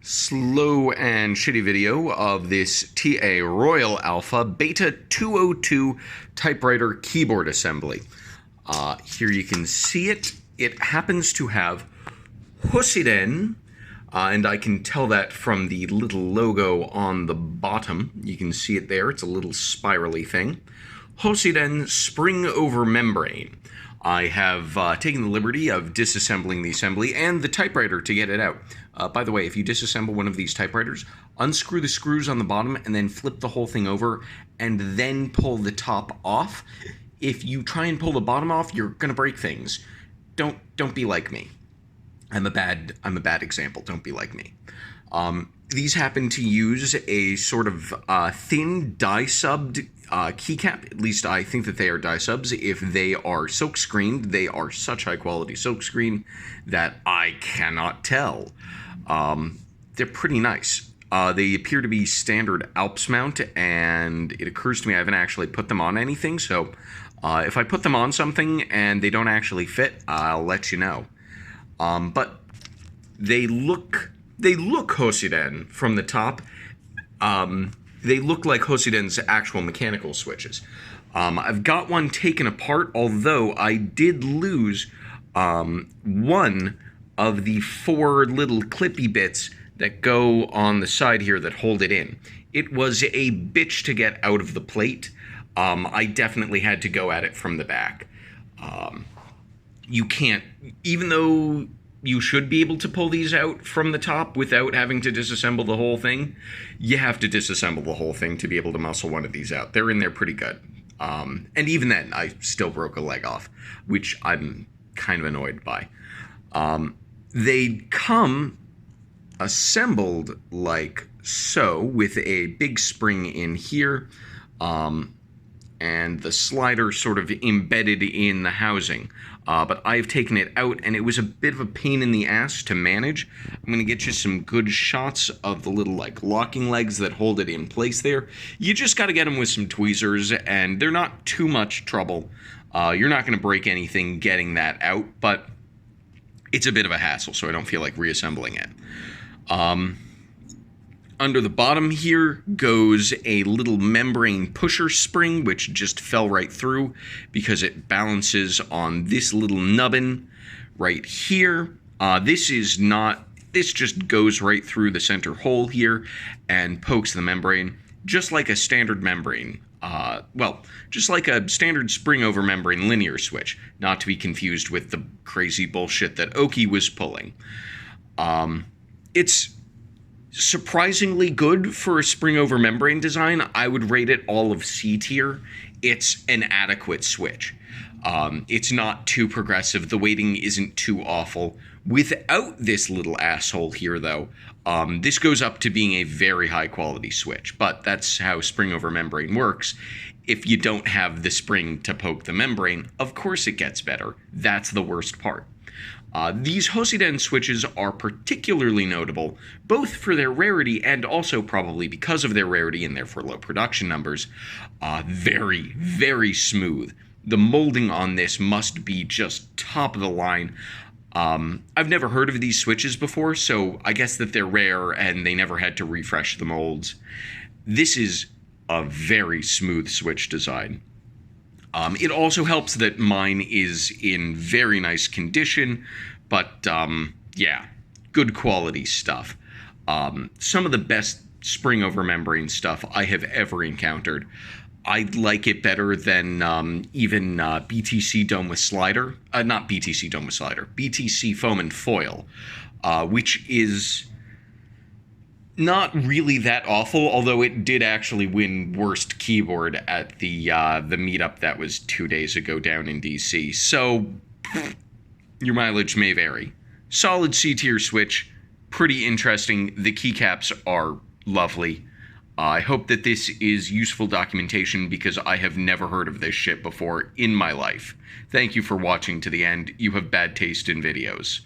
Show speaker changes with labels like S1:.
S1: Slow and shitty video of this TA Royal Alpha Beta 202 typewriter keyboard assembly. Here you can see it. It happens to have Hosiden, and I can tell that from the little logo on the bottom. You can see it there. It's a little spirally thing. Hosiden spring over membrane. I have taken the liberty of disassembling the assembly and the typewriter to get it out. By the way, if you disassemble one of these typewriters, unscrew the screws on the bottom and then flip the whole thing over and then pull the top off. If you try and pull the bottom off, you're gonna break things. Don't be like me. I'm a bad example. Don't be like me. These happen to use a sort of thin die-subbed keycap. At least I think that they are die-subs. If they are silk-screened, they are such high-quality silk-screen that I cannot tell. They're pretty nice. They appear to be standard Alps mount, and it occurs to me I haven't actually put them on anything, so if I put them on something and they don't actually fit, I'll let you know. But they look Hosiden from the top. They look like Hosiden's actual mechanical switches. I've got one taken apart, although I did lose one of the 4 little clippy bits that go on the side here that hold it in. It was a bitch to get out of the plate. I definitely had to go at it from the back. You can't, even though you should be able to pull these out from the top without having to disassemble the whole thing, you have to disassemble the whole thing to be able to muscle one of these out. They're in there pretty good. And even then, I still broke a leg off, which I'm kind of annoyed by. They come assembled like so, with a big spring in here, and the slider sort of embedded in the housing. But I've taken it out, and it was a bit of a pain in the ass to manage. I'm going to get you some good shots of the little, locking legs that hold it in place there. You just got to get them with some tweezers, and they're not too much trouble. You're not going to break anything getting that out, but it's a bit of a hassle, so I don't feel like reassembling it. Under the bottom here goes a little membrane pusher spring, which just fell right through because it balances on this little nubbin right here. This just goes right through the center hole here and pokes the membrane, just like a standard membrane. Just like a standard spring over membrane linear switch, not to be confused with the crazy bullshit that Oki was pulling. It's surprisingly good for a spring over membrane design. I would rate it all of C tier. It's an adequate switch. It's not too progressive. The weighting isn't too awful. Without this little asshole here, though, this goes up to being a very high quality switch, but that's how spring over membrane works. If you don't have the spring to poke the membrane, of course it gets better. That's the worst part. These Hosiden switches are particularly notable, both for their rarity and also probably because of their rarity and therefore low production numbers. Very, very smooth. The molding on this must be just top of the line. I've never heard of these switches before, so I guess that they're rare and they never had to refresh the molds. This is a very smooth switch design. It also helps that mine is in very nice condition, but yeah, good quality stuff. Some of the best spring over membrane stuff I have ever encountered. I like it better than even BTC Dome with Slider. Not BTC Dome with Slider, BTC Foam and Foil, which is not really that awful, although it did actually win worst keyboard at the meetup that was 2 days ago down in DC. So your mileage may vary. Solid C-tier switch, pretty interesting. The keycaps are lovely. I hope that this is useful documentation because I have never heard of this shit before in my life. Thank you for watching to the end. You have bad taste in videos.